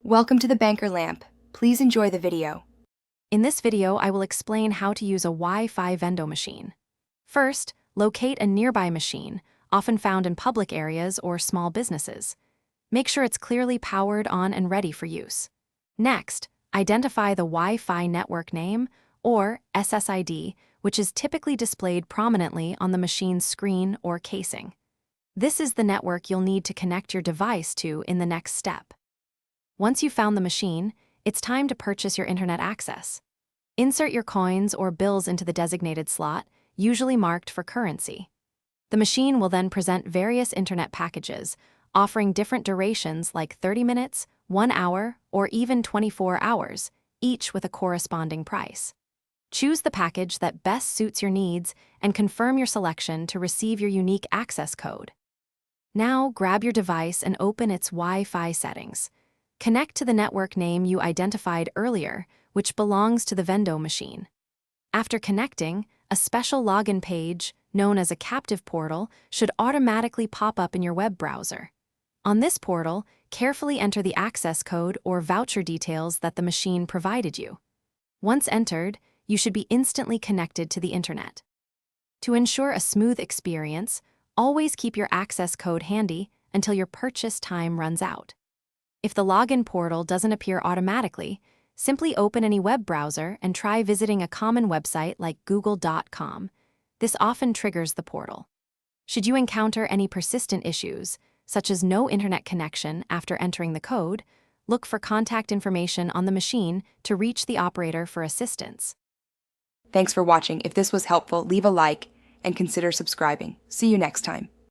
Welcome to the Banker Lamp. Please enjoy the video. In this video, I will explain how to use a Wi-Fi Vendo machine. First, locate a nearby machine, often found in public areas or small businesses. Make sure it's clearly powered on and ready for use. Next, identify the Wi-Fi network name, or SSID, which is typically displayed prominently on the machine's screen or casing. This is the network you'll need to connect your device to in the next step. Once you've found the machine, it's time to purchase your internet access. Insert your coins or bills into the designated slot, usually marked for currency. The machine will then present various internet packages, offering different durations like 30 minutes, 1 hour, or even 24 hours, each with a corresponding price. Choose the package that best suits your needs and confirm your selection to receive your unique access code. Now, grab your device and open its Wi-Fi settings. Connect to the network name you identified earlier, which belongs to the Vendo machine. After connecting, a special login page, known as a captive portal, should automatically pop up in your web browser. On this portal, carefully enter the access code or voucher details that the machine provided you. Once entered, you should be instantly connected to the internet. To ensure a smooth experience, always keep your access code handy until your purchase time runs out. If the login portal doesn't appear automatically, simply open any web browser and try visiting a common website like google.com. This often triggers the portal. Should you encounter any persistent issues, such as no internet connection after entering the code, look for contact information on the machine to reach the operator for assistance. Thanks for watching. If this was helpful, leave a like and consider subscribing. See you next time.